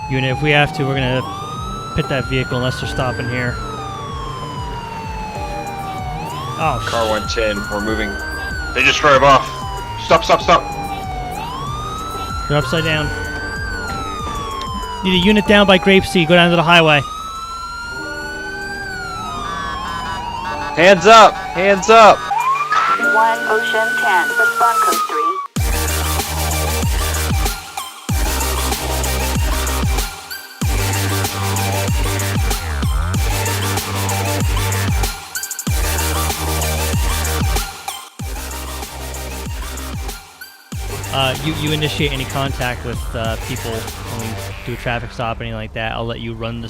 Unit, if we have to, we're gonna pit that vehicle unless they're stopping here. Oh, Car 110, we're moving. They just drove off. Stop, stop, stop. They're upside down. Need a unit down by Grapeseed. Go down to the highway. Hands up! Hands up! 1 Ocean 10, respond code 3. You initiate any contact with people when we do a traffic stop, anything like that. I'll let you run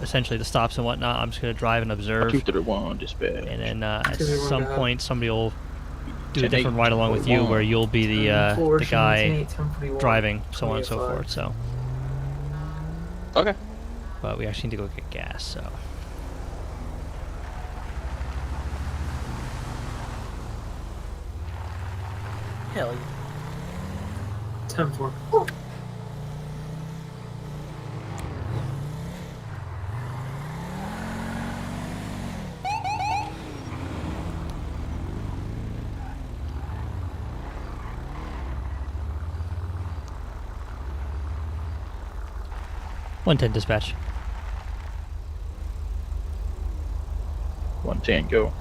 essentially the stops and whatnot. I'm just going to drive and observe. 231 dispatch. And then at some point, somebody will do a different ride along with you, where you'll be the guy driving, so on and so forth. So. Okay. But we actually need to go get gas. So. Hell yeah. 10-4. 110 dispatch. 110, go.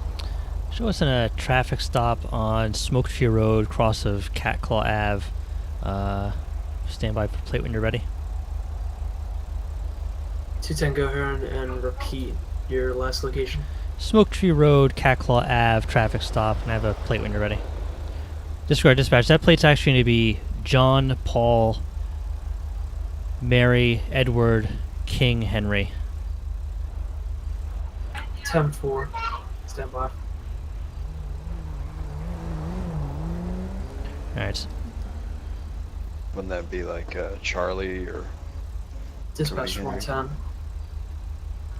Show us in a traffic stop on Smoke Tree Road, cross of Cat Claw Ave. Stand by for plate when you're ready. 210, go here and repeat your last location. Smoke Tree Road, Cat Claw Ave, traffic stop, and I have a plate when you're ready. Disregard dispatch. That plate's actually going to be John, Paul, Mary, Edward, King, Henry. 10-4. Stand by. Alright. Wouldn't that be like Charlie or... Dispatch 110.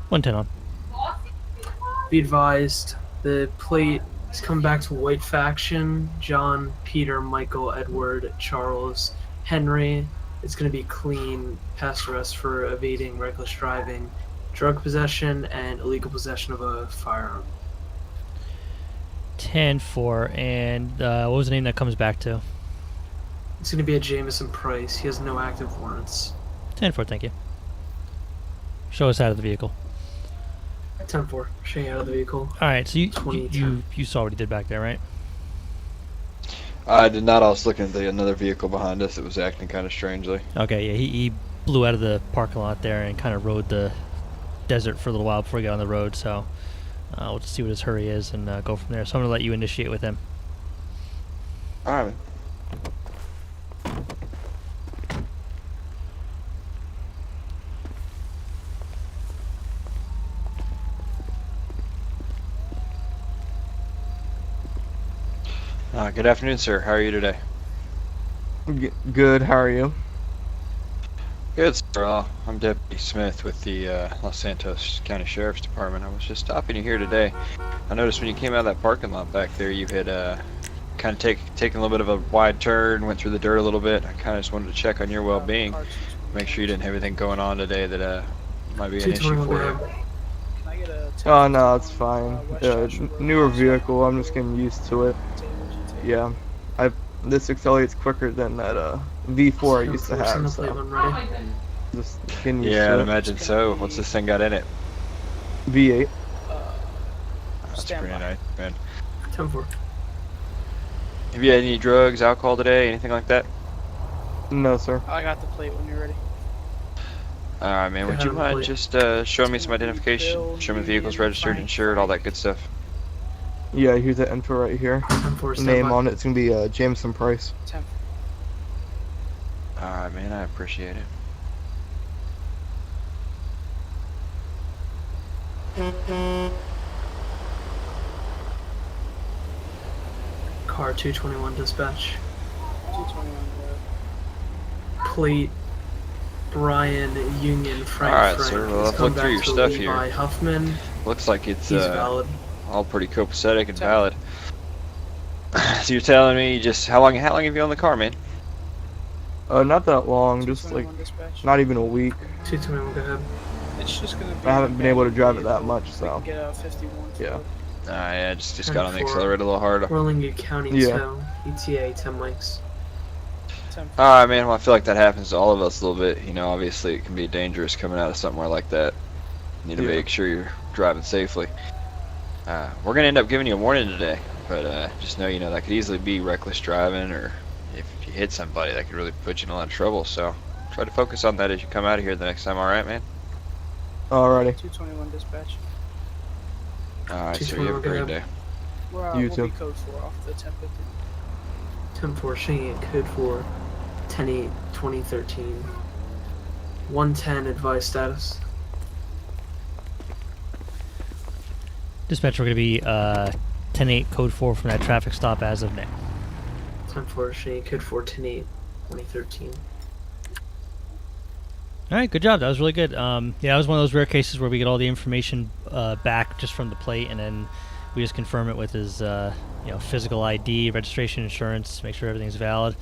110 on. Be advised, the plate is coming back to White Faction. John, Peter, Michael, Edward, Charles, Henry. It's going to be clean, past arrest for evading reckless driving, drug possession, and illegal possession of a firearm. 10-4, and what was the name that comes back to? It's going to be a Jameson Price. He has no active warrants. 10-4, thank you. Show us out of the vehicle. 10-4, showing out of the vehicle. Alright, so you saw what he did back there, right? I did not. I was looking at another vehicle behind us that was acting kind of strangely. Okay, yeah, he blew out of the parking lot there and kind of rode the desert for a little while before he got on the road, so we'll just see what his hurry is and go from there. So I'm going to let you initiate with him. Alright. Good afternoon, sir. How are you today? Good. How are you? Good, sir. I'm Deputy Smith with the Los Santos County Sheriff's Department. I was just stopping you here today. I noticed when you came out of that parking lot back there, you had kind of taken a little bit of a wide turn, went through the dirt a little bit. I kind of just wanted to check on your well-being, make sure you didn't have anything going on today that might be an issue for you. Oh no, it's fine. Newer vehicle. I'm just getting used to it. Yeah, this accelerates quicker than that V4 I used to have. So just getting used to it. I'd imagine so. What's this thing got in it? V8. That's pretty nice, man. 10-4. Have you had any drugs, alcohol today, anything like that? No, sir. I got the plate when you're ready. Alright, man. Would you mind just showing me some identification? Show me the vehicle's registered, insured, all that good stuff. Yeah, here's the info right here. Name on it's gonna be Jameson Price. 10-4. Alright, man. I appreciate it. Car 221 dispatch. 221. Plate Brian Union Frank. Alright, Frank. sir. Well, He's I've come looked through your back to stuff Levi here. Huffman. Looks like it's He's valid. all pretty copacetic and valid. So you're telling me just how long have you owned the car, man? Not that long, just like 221 dispatch. not even a week. 221, go ahead. It's just gonna be. I haven't been able to drive it that vehicle. much, We so can get a 51. yeah. Yeah, just got on the 10-4. accelerator a little harder. Rolling County Yeah. tow. ETA 10 mics. 10. Alright, man, well, I feel like that happens to all of us a little bit. You know, obviously it can be dangerous coming out of somewhere like that. You need to Yeah. make sure you're driving safely. We're going to end up giving you a warning today, but just know, you know, that could easily be reckless driving, or if you hit somebody, that could really put you in a lot of trouble. So try to focus on that as you come out of here the next time, alright, man? Alrighty. 221 dispatch. Alright, so you have a great day. You We'll too. be code 4 off the 1050. 10-4, showing it code 4, 10-8-2013. 110 advice status. Dispatch, we're going to be 10-8 code 4 from that traffic stop as of now. 10-4, showing code 4, 10-8-2013. All right, good job. That was really good. Yeah, that was one of those rare cases where we get all the information back just from the plate, and then we just confirm it with his, physical ID, registration, insurance, make sure everything's valid,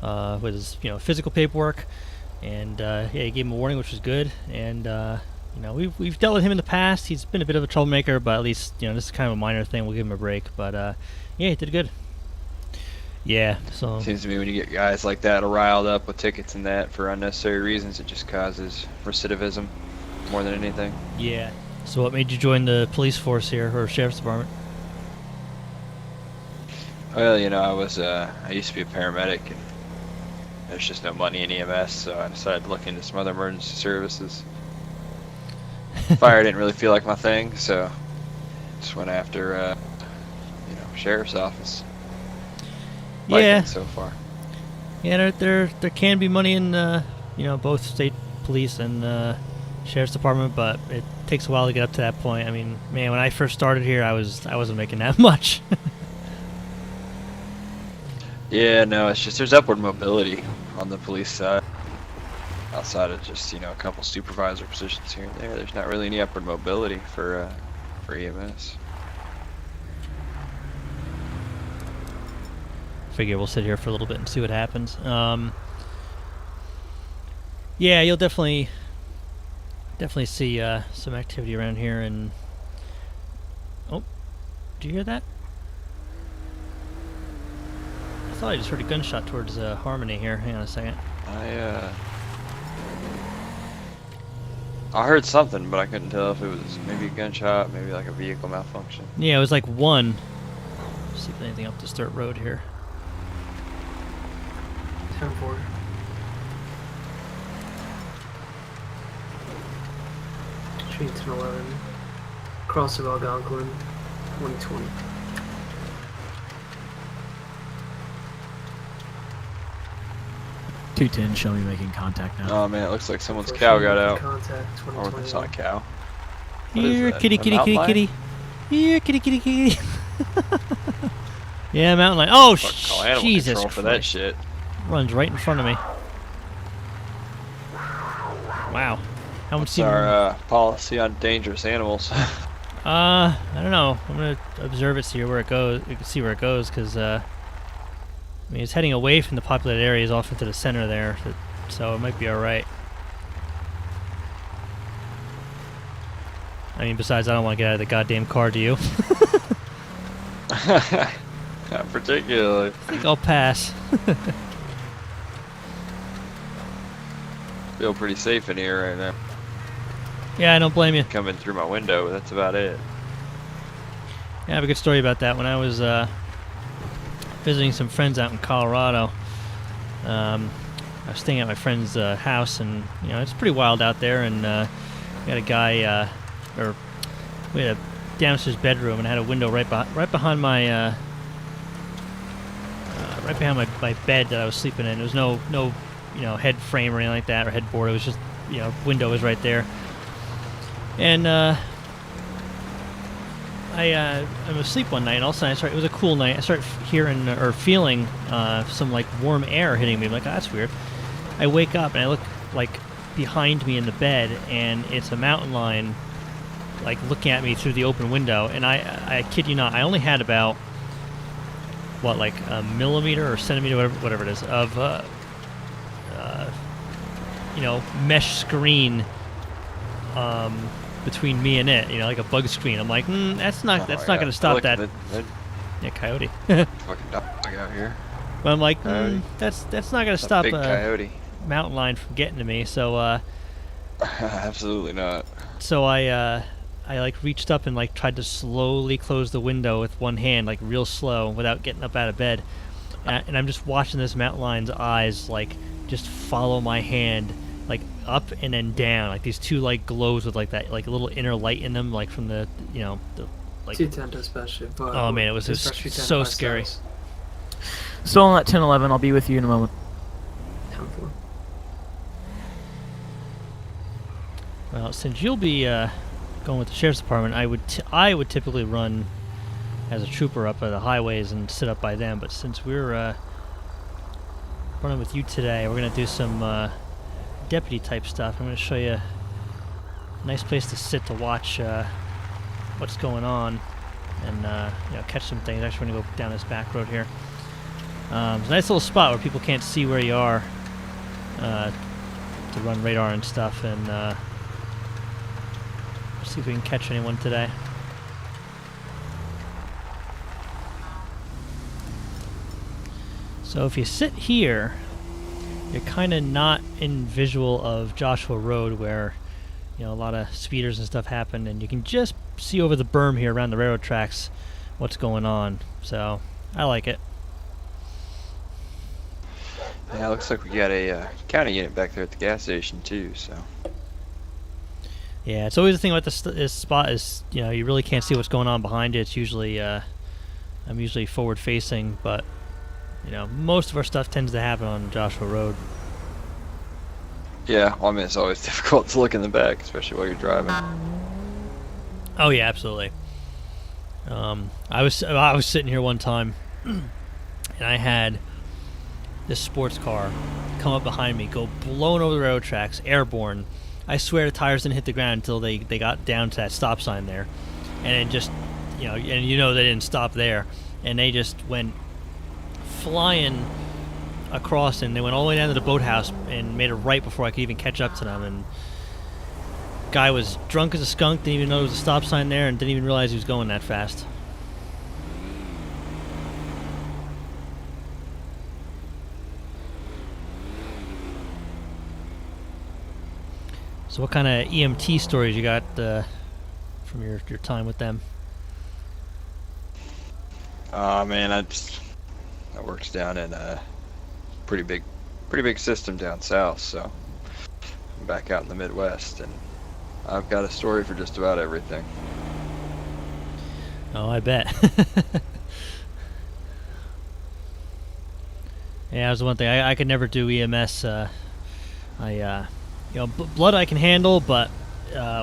with his, physical paperwork, and he gave him a warning, which was good. And we've dealt with him in the past. He's been a bit of a troublemaker, but at least this is kind of a minor thing. We'll give him a break. But yeah, he did good. Yeah, so Seems to me when you get guys like that riled up with tickets and that for unnecessary reasons, it just causes recidivism more than anything. yeah. So what made you join the police force here, or sheriff's department? Well, I used to be a paramedic, and there's just no money in EMS, so I decided to look into some other emergency services. Fire didn't really feel like my thing, so just went after, sheriff's office. Like Yeah. it so far. Yeah, there can be money in both state police and sheriff's department, but it takes a while to get up to that point. I mean, man, when I first started here, I wasn't making that much. Yeah, no, it's just there's upward mobility on the police side. Outside of just a couple supervisor positions here and there, there's not really any upward mobility for EMS. Figure we'll sit here for a little bit and see what happens. Yeah, you'll definitely see some activity around here. And oh, did you hear that? I thought I just heard a gunshot towards Harmony here. Hang on a second. I heard something, but I couldn't tell if it was maybe a gunshot, maybe like a vehicle malfunction. Yeah, it was like one. See if anything up this dirt road here. 10-4. Street 10-11. Cross of Algonquin. 120. .210, show me making contact now. Oh man, it looks like someone's cow got out. Contact, Or it's not a cow. What is Here, that, kitty, a kitty, mountain kitty, lion? kitty. Here, kitty, kitty, kitty. Yeah, mountain lion. Oh, Fucking call animal Jesus control Christ. for that shit. Runs right in front of me. Wow. How much What's our policy on dangerous animals? I don't know. I'm gonna observe it, see where it goes. You can see where it goes, because it's heading away from the populated areas off into the center there, so it might be all right. I mean, besides, I don't want to get out of the goddamn car. Do you? Not particularly. I think I'll pass. Feel pretty safe in here right now. Yeah, I don't blame you. Coming through my window, that's about it. Yeah, I have a good story about that. When I was visiting some friends out in Colorado, I was staying at my friend's house, and it's pretty wild out there. And we had a guy, we had a downstairs bedroom, and I had a window right behind my my bed that I was sleeping in. There was no head frame or anything like that, or headboard. It was just window was right there. And I'm asleep one night, and all of a sudden it was a cool night. I started hearing or feeling some like warm air hitting me. I'm like, oh, that's weird. I wake up and I look like behind me in the bed, and it's a mountain lion like looking at me through the open window. And I kid you not, I only had about like a millimeter or centimeter, whatever it is, of mesh screen between me and it, like a bug screen. I'm like, that's not going to stop that. Yeah, coyote. Fucking dog out here. But I'm like, that's not going to stop big coyote. Mountain lion from getting to me. So absolutely not. So I like reached up and like tried to slowly close the window with one hand, like real slow, without getting up out of bed. And I'm just watching this mountain lion's eyes like just follow my hand, like up and then down, like these two like glows with like that like a little inner light in them, like from the like. 210 especially. But oh man, it was just so scary. Still on that 1011. I'll be with you in a moment. 10-4. Well, since you'll be going with the sheriff's department, I would typically run as a trooper up the highways and sit up by them. But since we're running with you today, we're gonna do some deputy type stuff. I'm gonna show you a nice place to sit to watch what's going on and catch some things. Actually, we're gonna go down this back road here. It's a nice little spot where people can't see where you are to run radar and stuff, and see if we can catch anyone today. So if you sit here, you're kind of not in visual of Joshua Road, where a lot of speeders and stuff happen, and you can just see over the berm here around the railroad tracks what's going on. So I like it. Yeah, looks like we got a county unit back there at the gas station too. So. Yeah, it's always the thing about this spot is, you really can't see what's going on behind you. It's usually, I'm usually forward facing, but, most of our stuff tends to happen on Joshua Road. Yeah, well, I mean, it's always difficult to look in the back, especially while you're driving. Oh yeah, absolutely. I was sitting here one time, and I had this sports car come up behind me, go blown over the railroad tracks, airborne. I swear the tires didn't hit the ground until they got down to that stop sign there, and it just, and they didn't stop there, and they just went flying across, and they went all the way down to the boathouse and made a right before I could even catch up to them. And guy was drunk as a skunk, didn't even know there was a stop sign there, and didn't even realize he was going that fast. So what kind of EMT stories you got from your time with them? Man, I worked down in a pretty big system down south, so I'm back out in the Midwest, and I've got a story for just about everything. Oh, I bet. Yeah, that was the one thing. I could never do EMS. Blood I can handle, but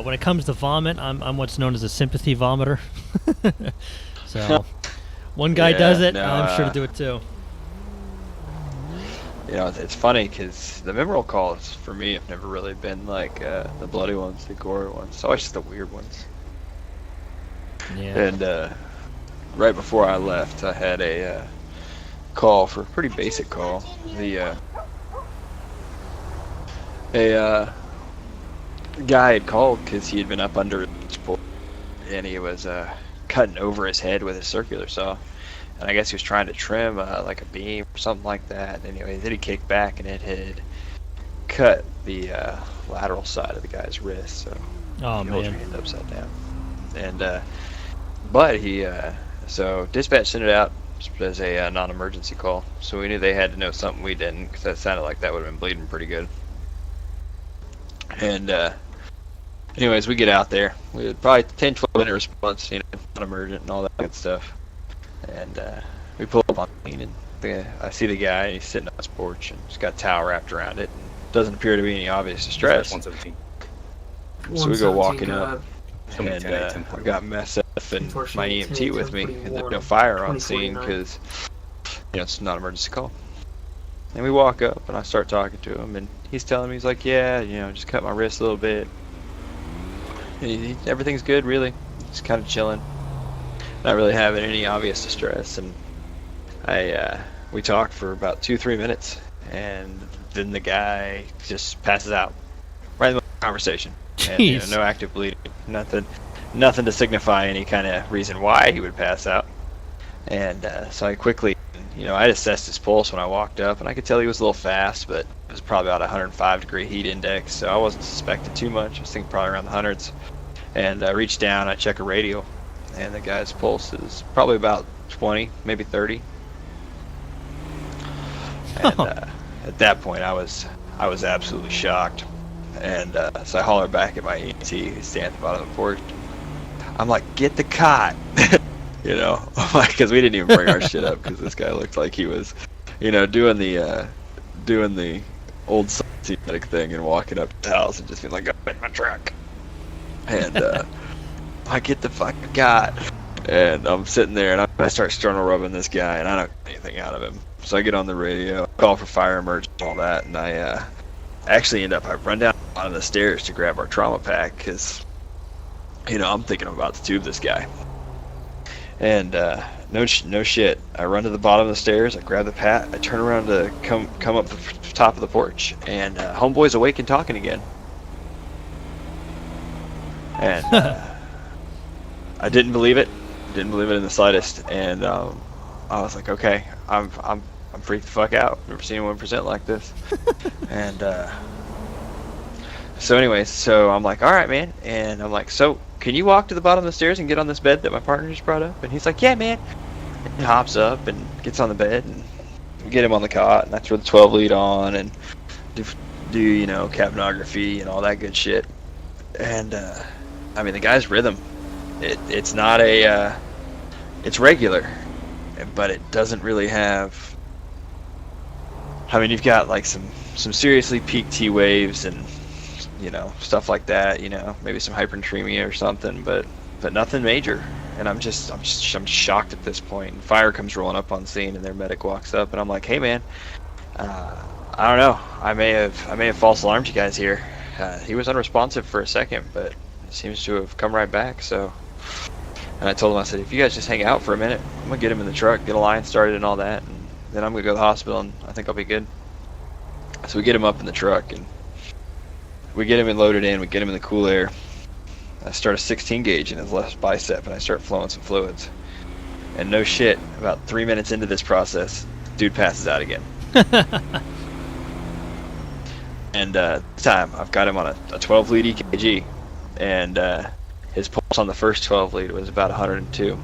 when it comes to vomit, I'm what's known as a sympathy vomiter. So, one guy does it, I'm sure to do it too. It's funny because the memorial calls for me have never really been like the bloody ones, the gory ones. It's always just the weird ones. Yeah. And right before I left, I had a call for a pretty basic call. A guy had called because he had been up under his pole, and he was cutting over his head with a circular saw, and I guess he was trying to trim like a beam or something like that. Anyway, then he kicked back, and it had cut the lateral side of the guy's wrist. So oh, he holds man. your hand upside down. And but he so dispatch sent it out as a non-emergency call, so we knew they had to know something we didn't, because that sounded like that would have been bleeding pretty good. And anyways, we get out there. We had probably 10-12 minute response, non-emergent and all that good stuff. And we pull up on the scene, and I see the guy, and he's sitting on his porch, and he's got a towel wrapped around it. And doesn't appear to be any obvious distress. 117. So we go walking up, Tell me and 10, I've got SF and my EMT with me, and there's no 10:49. fire on scene because it's not an emergency call. And we walk up, and I start talking to him, and he's telling me, he's like, yeah, just cut my wrist a little bit. Everything's good, really. Just kind of chilling, not really having any obvious distress. And we talked for about 2-3 minutes, and then the guy just passes out right in the middle of the conversation. And, Jeez. no active bleeding, nothing to signify any kind of reason why he would pass out. And so I quickly, I assessed his pulse when I walked up, and I could tell he was a little fast, but it was probably about 105-degree heat index, so I wasn't suspecting too much. I was thinking probably around the hundreds. And I reached down, I check a radial, and the guy's pulse is probably about 20, maybe 30. And at that point, I was absolutely shocked. And so I hollered back at my EMT who's standing at the bottom of the porch. I'm like, get the cot, because we didn't even bring our shit up because this guy looked like he was, doing the old scientific thing and walking up to the house and just being like, I'm in my truck. And I get the fucking cot. And I'm sitting there and I start sternal rubbing this guy and I don't get anything out of him. So I get on the radio, call for fire emergency, all that, and I actually I run down the bottom of the stairs to grab our trauma pack because, I'm thinking I'm about to tube this guy. And no shit, I run to the bottom of the stairs, I grab the pat, I turn around to come up the top of the porch, and homeboy's awake and talking again. And I didn't believe it in the slightest, and I was like, okay, I'm freaked the fuck out. Never seen anyone present like this. And so anyways, so I'm like, all right, man. And I'm like, so can you walk to the bottom of the stairs and get on this bed that my partner just brought up? And he's like, yeah, man. And he hops up and gets on the bed, and we get him on the cot, and I throw the 12 lead on and do capnography and all that good shit. And the guy's rhythm, it's not it's regular, but it doesn't really have. You've got like some seriously peak T waves and stuff like that. Maybe some hypernatremia or something, but nothing major. And I'm shocked at this point. And fire comes rolling up on scene, and their medic walks up, and I'm like, hey man, I don't know. I may have false alarmed you guys here. He was unresponsive for a second, but seems to have come right back. So, and I told him, I said, if you guys just hang out for a minute, I'm gonna get him in the truck, get a line started and all that, and then I'm gonna go to the hospital, and I think I'll be good. So we get him up in the truck, and we get him loaded in, we get him in the cool air. I start a 16 gauge in his left bicep, and I start flowing some fluids. And no shit, about 3 minutes into this process, dude passes out again. And this time, I've got him on a 12 lead EKG, and his pulse on the first 12 lead was about 102.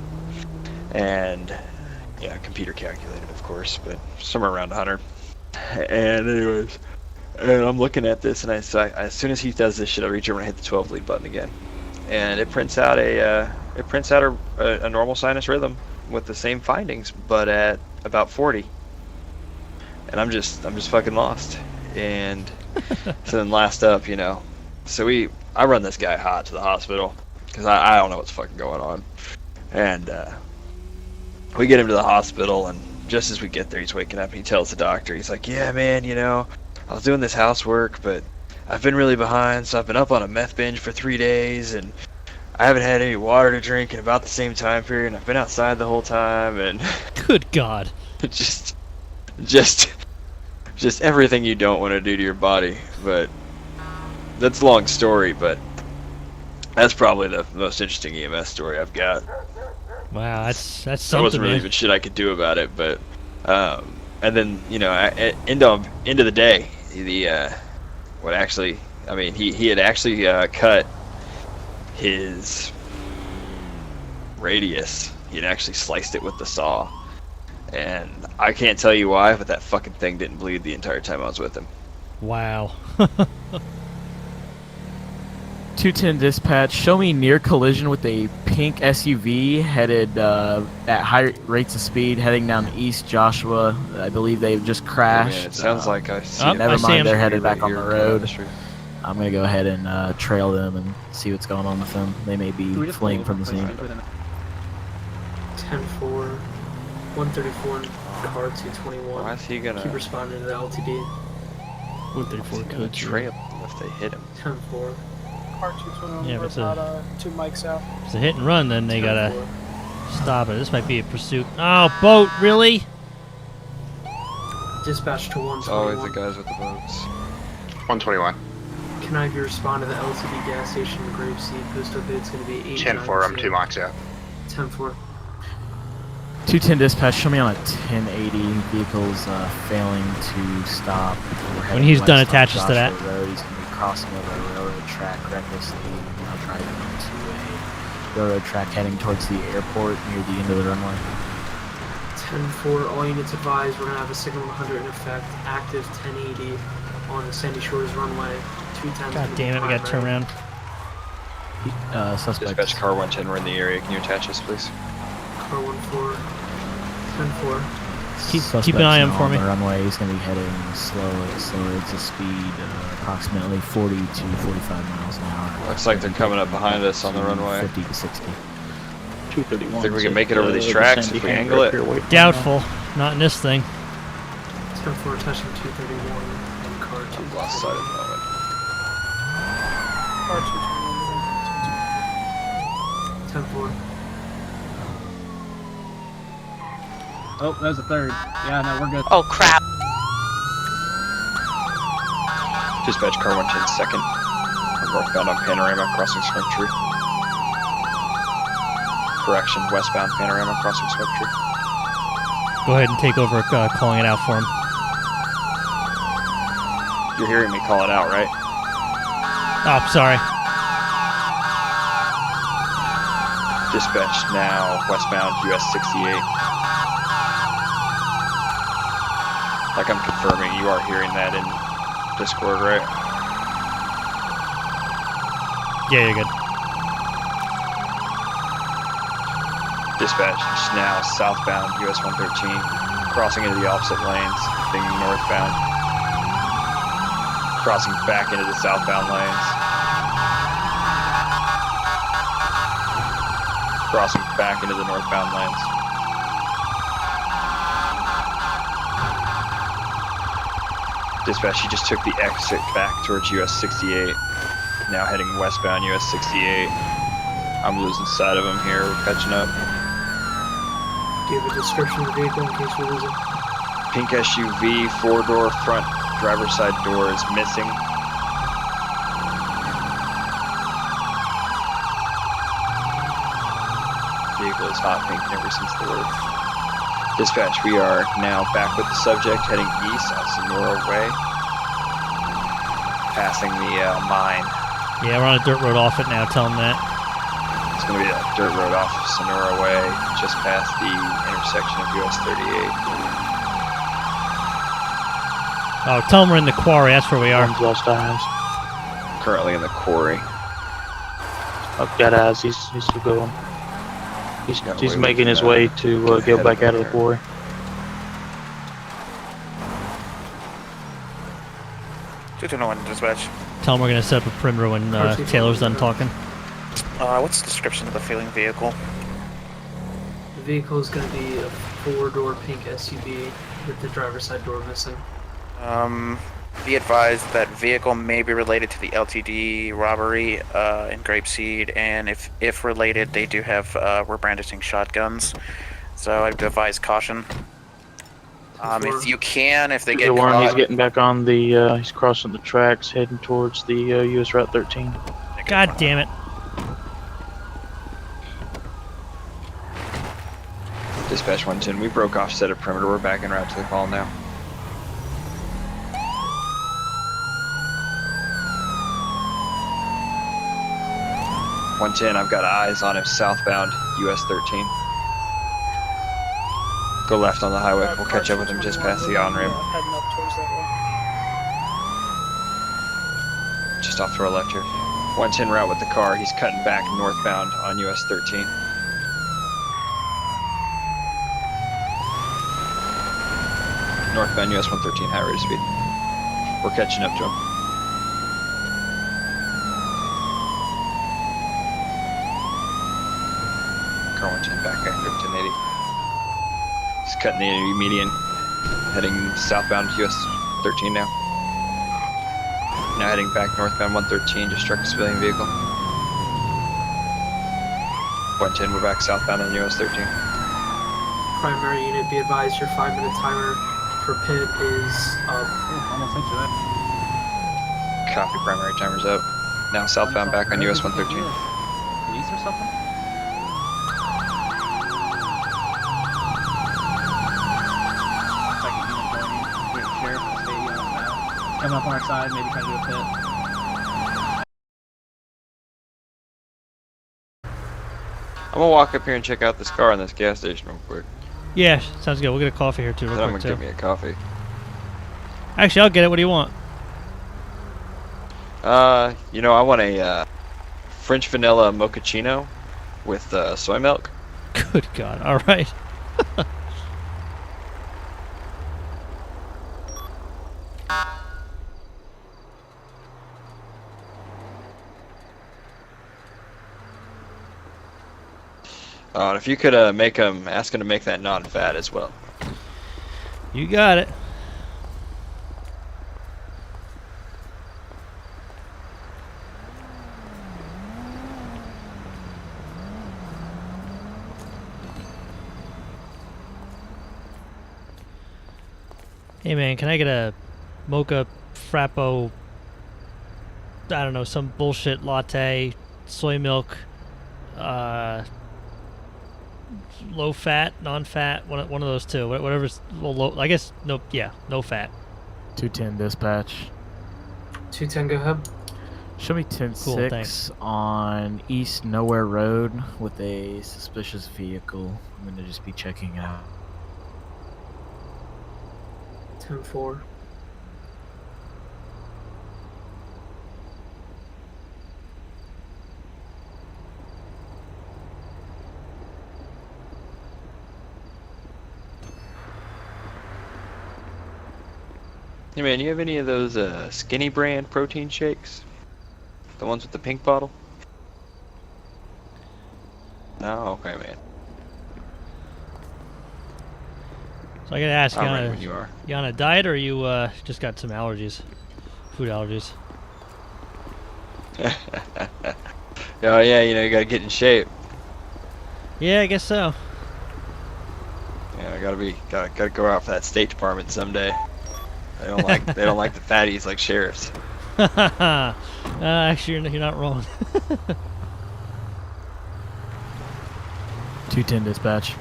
And computer calculated, of course, but somewhere around 100. And anyways, and I'm looking at this, and as soon as he does this shit, I reach over and hit the 12 lead button again, and it prints out a normal sinus rhythm with the same findings, but at about 40. And I'm just fucking lost. And so then last up, so I run this guy hot to the hospital because I don't know what's fucking going on. And we get him to the hospital, and just as we get there, he's waking up and he tells the doctor, he's like, yeah, man, I was doing this housework, but I've been really behind, so I've been up on a meth binge for 3 days, and I haven't had any water to drink in about the same time period, and I've been outside the whole time, and good God. just everything you don't want to do to your body. But that's a long story, but that's probably the most interesting EMS story I've got. Wow, that's something. There wasn't really even shit I could do about it, but and then end of the day, he had actually cut his radius. He had actually sliced it with the saw. And I can't tell you why, but that fucking thing didn't bleed the entire time I was with him. Wow. 210 dispatch, show me near collision with a pink SUV headed at high rates of speed heading down East Joshua. I believe they've just crashed. Yeah, it sounds like I see it. Never mind, they're headed back on the Here, road. I'm going to go ahead and trail them and see what's going on with them. They may be fleeing from the scene. 10-4. 134 car 221. Why is he gonna keep responding to the LTD? 134 code trail if they hit him? 10-4. Car 221. Yeah, Yeah, but it's about 2 mics out. If it's a hit and run, then they gotta stop it. This might be a pursuit. Oh, boat, really? Dispatch to It's always the 121. guys with the boats. 121. Can I have you respond to the LTD gas station in Grapeseed? Postal code's going to be 10-4, I'm 2 mics out. 10-4. 210 dispatch, show me on a 1080. Vehicles failing to stop. When he's done, attaches to that. Road. He's going to be crossing over a railroad track recklessly, now driving onto a railroad track heading towards the airport near the end of the runway. 10-4, all units advised, we're going to have a signal 100 in effect, active 1080 on the Sandy Shores runway. 210. God damn it, we got to turn around. Suspect. Dispatch car 110, we're in the area. Can you attach us, please? Car 14. 10-4. Keep an eye on for me. On the runway, he's going to be heading slower exit speed, approximately 40 to 45 miles an hour. Looks like they're coming up behind us on the runway. 50 to 60. 231. Think we can make it over these tracks if we angle it? Doubtful. Not in this thing. 10-4 touching 231 and car 2. I'm lost sight at the moment. Car 221. 10-4. Oh, there's a third. Yeah, no, we're good. Oh crap. Dispatch car 110 second. We're northbound on Panorama crossing Smoke Tree. Correction, westbound Panorama crossing Smoke Tree. Go ahead and take over calling it out for him. You're hearing me call it out, right? Oh, sorry. Dispatch now, westbound US 68. Like I'm confirming, you are hearing that in Discord, right? Yeah, you're good. Dispatch now, southbound US 113, crossing into the opposite lanes, being northbound. Crossing back into the southbound lanes. Crossing back into the northbound lanes. Dispatch, you just took the exit back towards US 68. Now heading westbound US 68. I'm losing sight of him here. We're catching up. Do you have a description of the vehicle in case we lose it? Pink SUV, 4-door front driver's side door is missing. Vehicle is hot pink ever since the word. Dispatch, we are now back with the subject heading east on Sonora Way. Passing the mine. Yeah, we're on a dirt road off it now. Tell him that. It's going to be a dirt road off of Sonora Way, just past the intersection of US 38. Oh, tell him we're in the quarry. That's where we are. One's lost eyes. Currently in the quarry. I've got eyes. He's still going. He's making his way to go back out of the quarry. Dispatch. Tell him we're going to set up a perimeter when Taylor's done talking. What's the description of the failing vehicle? The vehicle is going to be a 4-door pink SUV with the driver's side door missing. Be advised that vehicle may be related to the LTD robbery in Grapeseed, and if related, they do have we're brandishing shotguns, so I'd advise caution. If you can, if they get caught, he's getting back on the. He's crossing the tracks, heading towards the US Route 13. God damn it. Dispatch 110, we broke off set of perimeter. We're back en route to the call now. I've got eyes on him southbound US 13. Go left on the highway. We'll catch up with him just past the on-ramp. Heading up towards that way. Just off to our left here. 110 route with the car. He's cutting back northbound on US 13. Northbound US 113, high rate of speed. We're catching up to him. Car 110 back active 1080. He's cutting the median, heading southbound US 13 now. Now heading back northbound 113, just struck a civilian vehicle. 110, we're back southbound on US 13. Primary unit, be advised your 5-minute timer for pit is up. Copy, primary timer's up. Now southbound back on US 113. Police or something? Second unit joining. Sheriff, stay now. Coming up on our side, maybe trying to do a pit. I'm gonna walk up here and check out this car in this gas station real quick. Yeah, sounds good. We'll get a coffee here too, real Then I'm quick gonna too. get me a coffee. Actually, I'll get it. What do you want? You know, I want a French vanilla mochaccino with soy milk. Good God! All right. And if you could make them, ask them to make that non-fat as well. You got it. Hey man, can I get a mocha frappo? I don't know, some bullshit latte, soy milk, low fat, non-fat, one of those two. Whatever's low. I guess no. Yeah, no fat. 210 dispatch. 210, go ahead. Show me 10-6 thanks. on East Nowhere Road with a suspicious vehicle. I'm gonna just be checking it out. 10-4. Hey man, you have any of those Skinny brand protein shakes? The ones with the pink bottle? No, okay man. So I gotta ask, I'm ready when you are. you on a diet or you just got some allergies, food allergies? Oh yeah, you know you gotta get in shape. Yeah, I guess so. Yeah, I gotta go out for that State Department someday. They don't like the fatties like sheriffs. Actually, you're not wrong. 210 dispatch.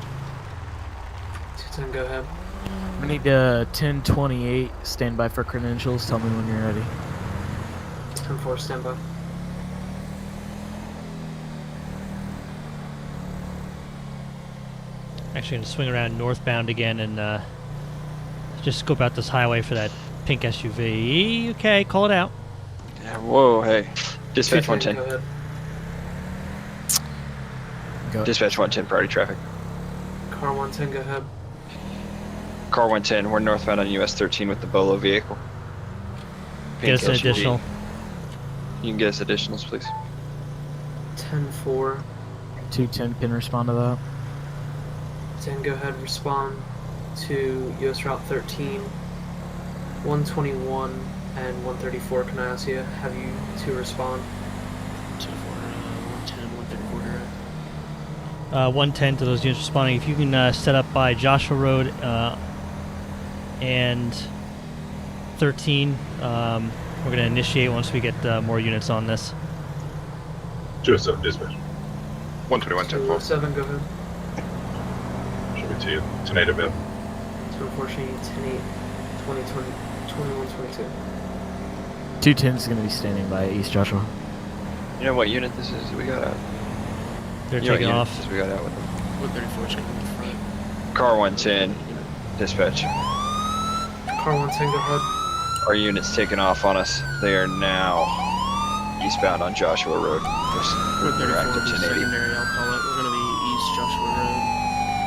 210, go ahead. We need 1028 standby for credentials. Tell me when you're ready. 10-4, standby. Actually, gonna swing around northbound again and just scope out this highway for that pink SUV. Okay, call it out. Yeah, whoa, hey. Dispatch 110. Go ahead. Dispatch 110, priority traffic. Car 110, go ahead. Car 110, we're northbound on US 13 with the Bolo vehicle. Get us an SUV. additional. You can get us additionals, please. 10-4. 210 can respond to that. 10, go ahead, respond to US Route 13, 121, and 134. Can I ask you, have you to respond? 110 to those units responding. If you can set up by Joshua Road and 13, we're going to initiate once we get more units on this. 207 dispatch. 121, 10-4. 207, go ahead. Should be to you. 10-8 event. So unfortunately, 10-8, 20, 21, 22. 210 is going to be standing by East Joshua. You know what unit this is? We got out. They're You know what taking unit off. this is we got out with them. 134 is coming in front. Car 110, dispatch. Car 110, go ahead. Our unit's taking off on us. They are now eastbound on Joshua Road. We're active 1080. Secondary, I'll call it. We're gonna be East Joshua Road.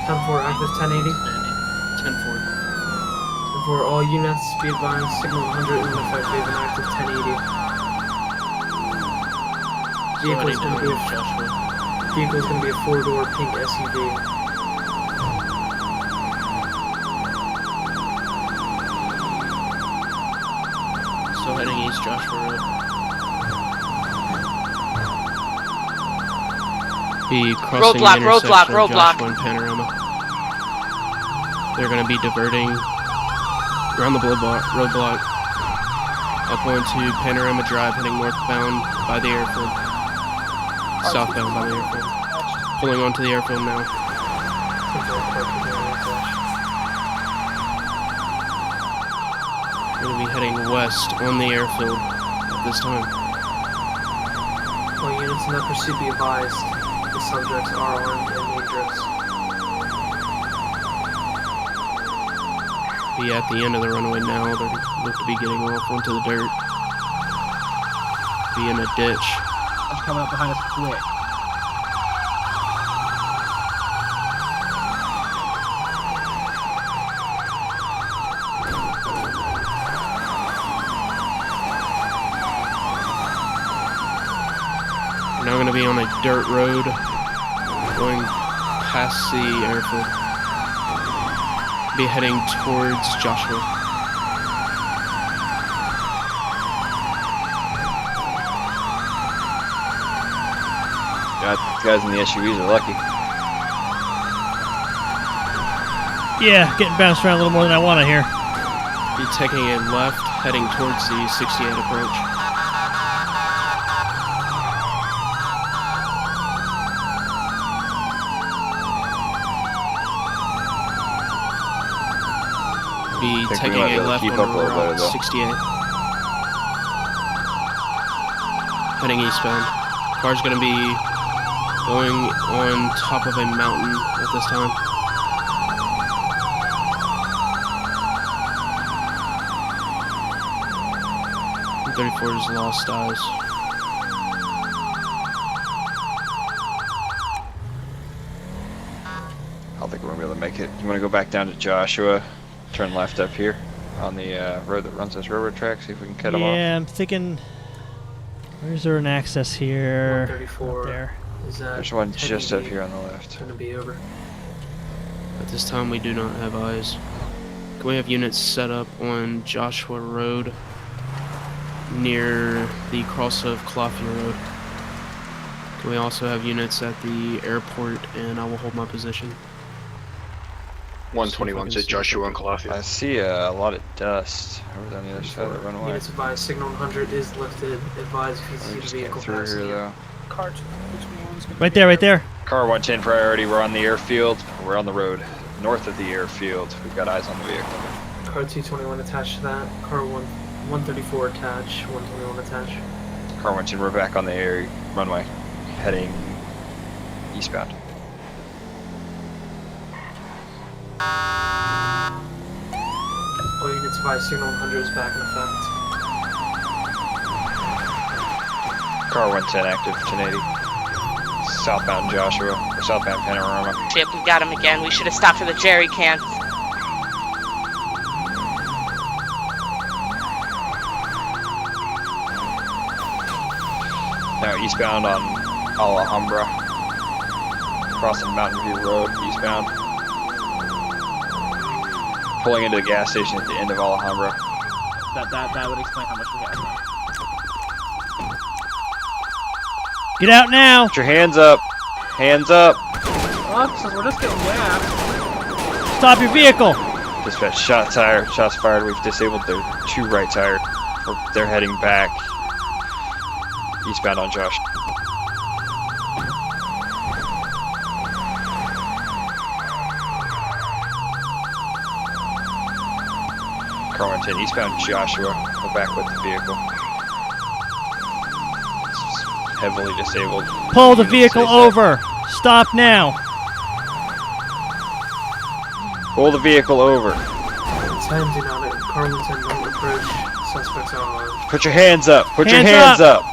10-4, active 1080. 10-4. 10-4, all units, be advised, signal 100 in effect, we have an active 1080. Vehicle's gonna be a 4-door pink SUV. So heading East Joshua Road. Be crossing Roadblock, the intersection roadblock, of roadblock. Joshua and Panorama. They're going to be diverting Around the roadblock. Up onto Panorama Drive, heading northbound by the airfield. Southbound by the airfield. Pulling onto the airfield now. We're going to be heading west on the airfield at this time. All units in that pursuit be advised. The subjects are armed and dangerous. Be at the end of the runway now. They look to be getting off onto the dirt. Be in a ditch. It's coming up behind us quick. We're now going to be on a dirt road going past the airfield. Be heading towards Joshua. God, these guys in the SUVs are lucky. Yeah, getting bounced around a little more than I want to here. Be taking a left, heading towards the 68 approach. Be taking a left on Route 68. Heading eastbound. Car's going to be going on top of a mountain at this time. .34 has lost eyes. I don't think we're gonna be able to make it. You want to go back down to Joshua, turn left up here on the road that runs this railroad track, see if we can cut them off? Yeah, I'm thinking, where's there an access here? 134. Up there. There's one just up here on the left. Gonna be over. At this time, we do not have eyes. Can we have units set up on Joshua Road near the cross of Clothier Road? Can we also have units at the airport, and I will hold my position. 121's at Joshua and Calathia. I see a lot of dust over on the other side of the runway. Units advised, signal 100 is lifted. Advise if you see the vehicle Through passing here you. though. Car 221's gonna Right there, right there. Car 110 priority, we're on the airfield. We're on the road north of the airfield. We've got eyes on the vehicle. Car 221 attached to that. Car 134 attached. 121 attached. Car 110, we're back on the air runway, heading eastbound. All units advised, signal 100 is back in effect. Car 110 active, 1080. Southbound Joshua, or southbound Panorama. Shit, we got him again. We should have stopped for the jerry cans. Now eastbound on Alhambra. Crossing Mountain View Road, eastbound. Pulling into the gas station at the end of Alhambra. That would explain how much we have now. Get out now! Put your hands up! Hands up! Well, since we're just getting gassed. Stop your vehicle! Dispatch, shots fired. We've disabled their two right tire. They're heading back eastbound on Josh. Car 110 eastbound Joshua. Go back with the vehicle. It's heavily disabled. Pull the vehicle over! Stop now! Pull the vehicle over. 10 do not, car 110 don't approach. Suspects are armed. Put your hands up! Put your hands up!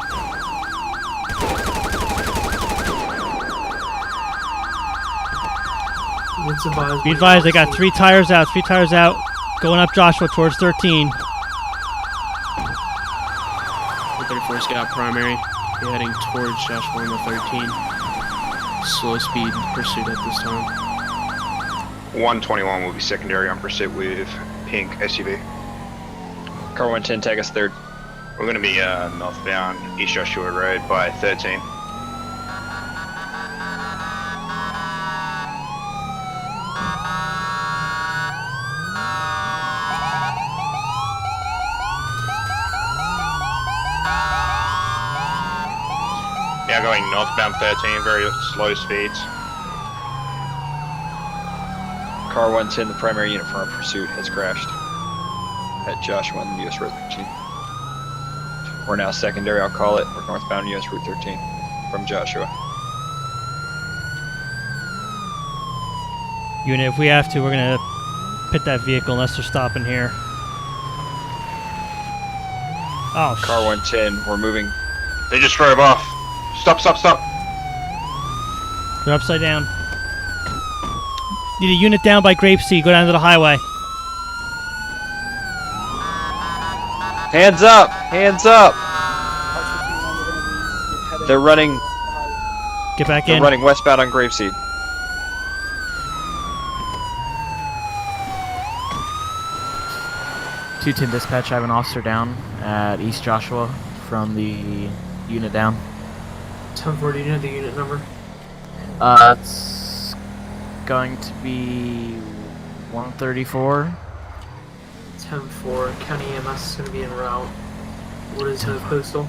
Be advised, they got 3 tires out, 3 tires out. Going up Joshua towards 13. 134 Scout primary. We're heading towards Joshua on the 13. Slow speed pursuit at this time. 121 will be secondary on pursuit with pink SUV. Car 110, take us third. We're going to be northbound East Joshua Road by 13. Yeah, going northbound 13, very slow speeds. Car 110, the primary unit for our pursuit, has crashed at Joshua on US Route 13. We're now secondary, I'll call it. We're northbound US Route 13 from Joshua. Unit, if we have to, we're gonna pit that vehicle unless they're stopping here. Oh, Car 110, we're moving. They just drove off. Stop, stop, stop. They're upside down. Need a unit down by Grapeseed. Go down to the highway. Hands up! Hands up! They're running. Get back They're in. running westbound on Grapeseed. Two-10 dispatch, I have an officer down at East Joshua from the unit down. 10-4, do you know the unit number? It's going to be 134. 10-4, County EMS is going to be en route. What is the postal?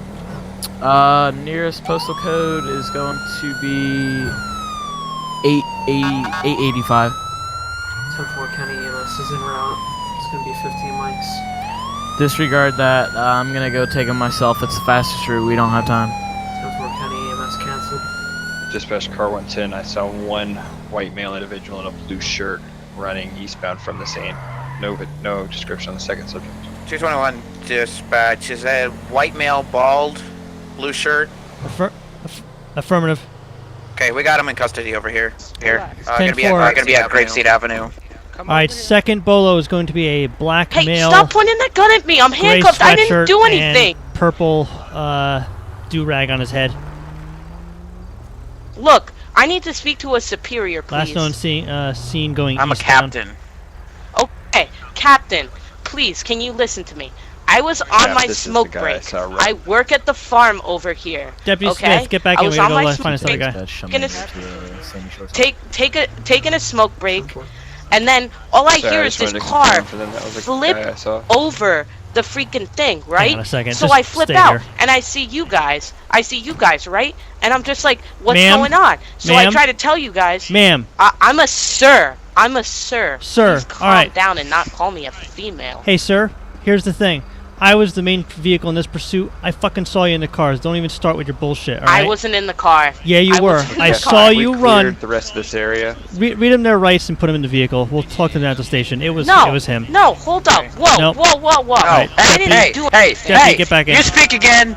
Nearest postal code is going to be 885. 10-4, County EMS is en route. It's going to be 15 mics. Disregard that. I'm gonna go take him myself. It's the fastest route. We don't have time. 10-4, County EMS canceled. Dispatch car 110, I saw one white male individual in a blue shirt running eastbound from the scene. No description on the second subject. 221 dispatch, is that a white male, bald, blue shirt? Affirmative. Okay, we got him in custody over here. Here. Gonna be 10-4. at Grapeseed Avenue. Alright, second bolo is going to be a black Hey, male. stop pointing that gun at me. I'm gray handcuffed. I didn't sweatshirt do anything. And purple do-rag on his head. Look, I need to speak to a superior, please. Last known seen going I'm a eastbound. captain. Okay, Captain, please, can you listen to me? I was on my smoke break. I work at the farm over here. Deputy okay? Smith, get back I in. was We gotta on go my find smoke this other break. guy. Taking a smoke break, and then all I hear is this car flip over the freaking thing, right? Hang on a second. So Just I flip stay out, here. and I see you guys, right? And I'm just like, what's Ma'am? going on? So I Ma'am? try to tell you guys, Ma'am. I'm a sir. I'm a sir. Sir, Please calm alright. down and not call me a female. Hey, sir. Here's the thing. I was the main vehicle in this pursuit. I fucking saw you in the cars. Don't even start with your bullshit, alright? I wasn't in the car. Yeah, you were. wasn't in I the saw car. you We run. cleared the rest of this area. Read them their rights and put them in the vehicle. We'll talk to them at the station. It was him. No, hold up. Whoa, Nope. whoa. Alright, I didn't do anything. Deputy, get back in. You speak again.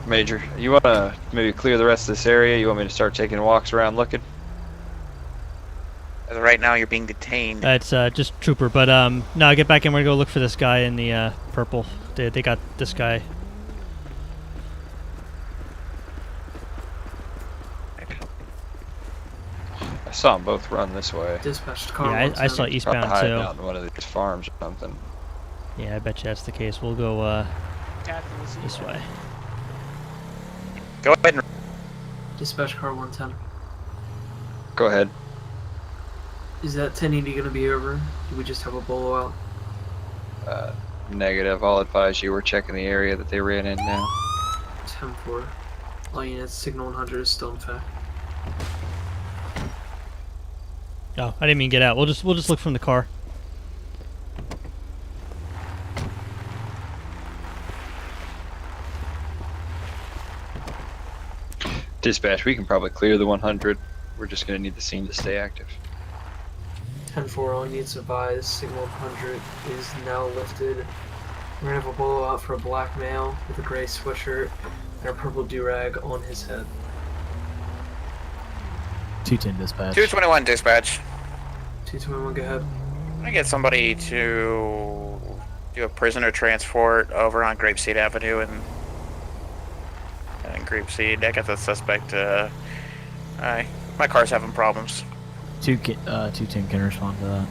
Major, you want to maybe clear the rest of this area? You want me to start taking walks around looking? As of right now, you're being detained. It's just trooper, but no, get back in. We're gonna go look for this guy in the purple. They got this guy. I saw them both run this way. Dispatched car. Yeah, I saw eastbound Probably too. hiding out in one of these farms or something. Yeah, I bet you that's the case. We'll go this way. Go ahead and Dispatch car 110. Go ahead. Is that 1080 going to be over? Do we just have a bolo out? Negative. I'll advise you we're checking the area that they ran in now. 10-4. All units, signal 100 is still in fact. Oh, I didn't mean get out. We'll just look from the car. Dispatch, we can probably clear the 100. We're just going to need the scene to stay active. 10-4, all units advised, signal 100 is now lifted. We're gonna have a bolo out for a black male with a gray sweatshirt and a purple do-rag on his head. 210 dispatch. 221 dispatch. 221, go ahead. I get somebody to do a prisoner transport over on Grapeseed Avenue and Grapeseed. I got the suspect. My car's having problems. 210 can respond to that.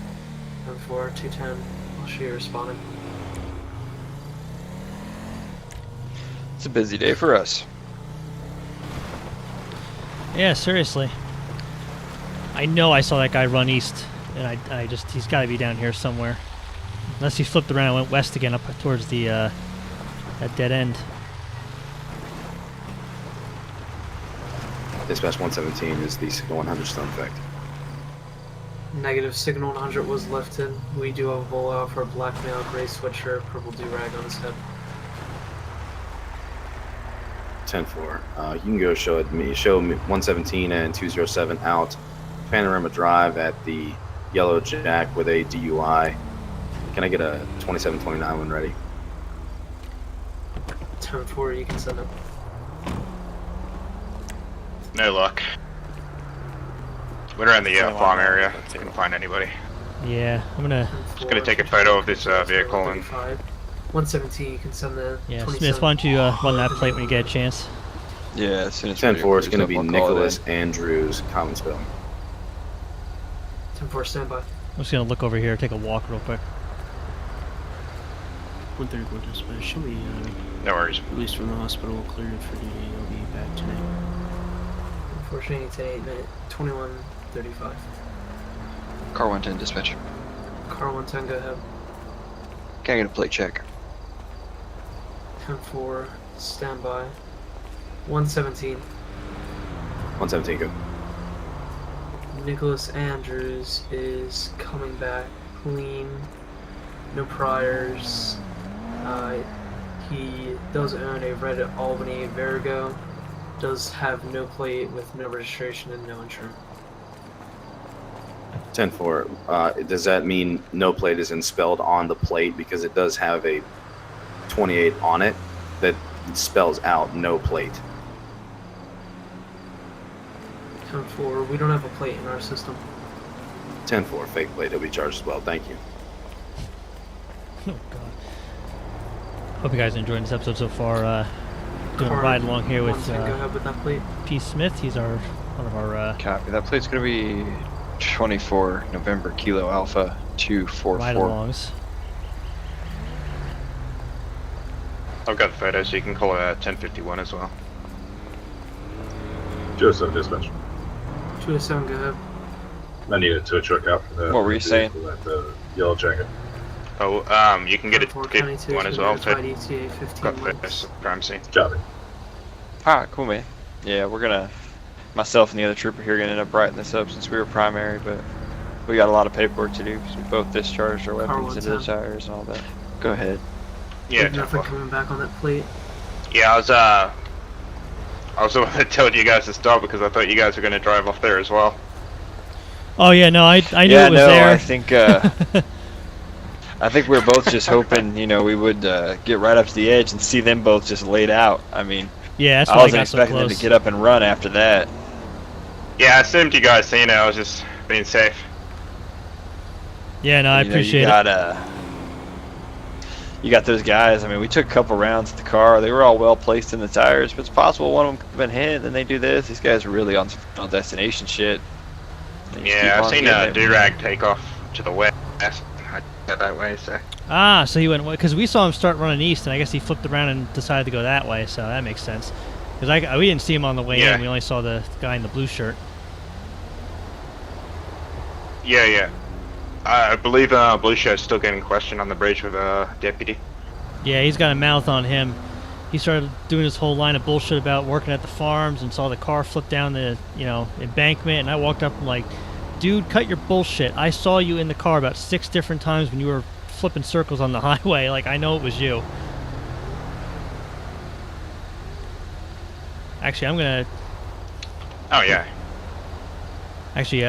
10-4, 210. I'll show you responding. It's a busy day for us. Yeah, seriously. I know I saw that guy run east, and he's got to be down here somewhere. Unless he flipped around and went west again up towards the that dead end. Dispatch 117, is the signal 100 still in effect? Negative, signal 100 was lifted. We do have a volleyball for a black male, gray sweatshirt, purple do-rag on his head. 10-4. You can go show me 117 and 207 out Panorama Drive at the Yellow Jack with a DUI. Can I get a 2729 when ready? 10-4, you can send it. No luck. Went around the farm area. Didn't find anybody. Yeah, I'm gonna. Just gonna take a photo of this vehicle and. 117, you can send the. Yeah, Smith, why don't you run that plate when you get a chance? Yeah, as soon as 10-4 is going to be Nicholas Andrews, common spelling. 10-4, standby. I'm just gonna look over here, take a walk real quick. 131 dispatch. Should we no worries. Released from the hospital, cleared for duty. I'll be back tonight. Unfortunately, it's 21:35. Car 110 dispatch. Car 110, go ahead. Can I get a plate check? 10-4, standby. 117. 117, go. Nicholas Andrews is coming back clean, no priors. He does own a red Albany Verigo, does have no plate with no registration and no insurance. 10-4. Does that mean no plate isn't spelled on the plate, because it does have a 28 on it that spells out no plate? 10-4, we don't have a plate in our system. 10-4, fake plate. It'll be charged as well. Thank you. Oh god. Hope you guys are enjoying this episode so far. Doing a ride along here with go ahead with that plate. P. Smith. He's one of our. Copy. That plate's gonna be 24 November Kilo Alpha 244. Ride-alongs. I've got the photo, so you can call it 1051 as well. 207 dispatch. 207, go ahead. I need a tow truck out for that. What were you saying? The Yellow Jacket. Oh, you can get it 51 as well. Got the crime scene. Copy. Alright, cool, man. Yeah, we're gonna. Myself and the other trooper here are gonna end up writing this up since we were primary, but we got a lot of paperwork to do because we both discharged our weapons into the tires and all that. Go ahead. Yeah, nothing coming back on that plate. Yeah, I was the one that told you guys to stop because I thought you guys were gonna drive off there as well. Oh yeah, no, I knew it was there. I think I think we were both just hoping, you know, we would get right up to the edge and see them both just laid out. I mean, yeah, that's why I wasn't I got expecting so close. them to get up and run after that. Yeah, I assumed you guys seen it. I was just being safe. Yeah, no, I appreciate it. You got those guys. I mean, we took a couple rounds at the car. They were all well placed in the tires, but it's possible one of them could have been hit. Then they do this. These guys are really on Final Destination shit. Yeah, I've seen a do-rag take off to the west. I got that way, so. Ah, so he went, because we saw him start running east, and I guess he flipped around and decided to go that way, so that makes sense. Because we didn't see him on the way in, we only saw the guy in the blue shirt. Yeah. I believe Blue Shirt's still getting questioned on the bridge with a deputy. Yeah, he's got a mouth on him. He started doing this whole line of bullshit about working at the farms and saw the car flip down the, embankment, and I walked up and like, dude, cut your bullshit. I saw you in the car about 6 different times when you were flipping circles on the highway. Like, I know it was you. Actually, I'm gonna... Oh, yeah. Actually,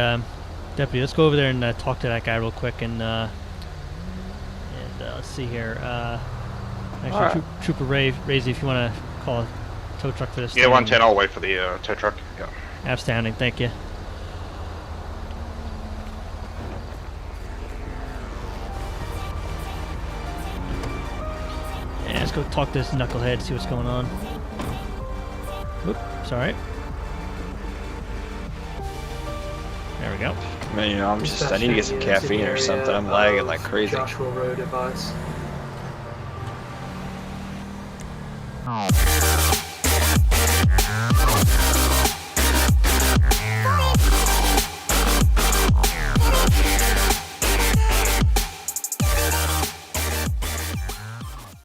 Deputy, let's go over there and talk to that guy real quick and let's see here. Actually, Trooper Rayzy, if you want to call a tow truck for this. Yeah, 110, I'll wait for the tow truck. Yeah. Outstanding, thank you. Yeah, let's go talk to this knucklehead, see what's going on. Oop, sorry. There we go. Man, I need to get some caffeine or something. I'm lagging like crazy. Joshua Road advice. Oh.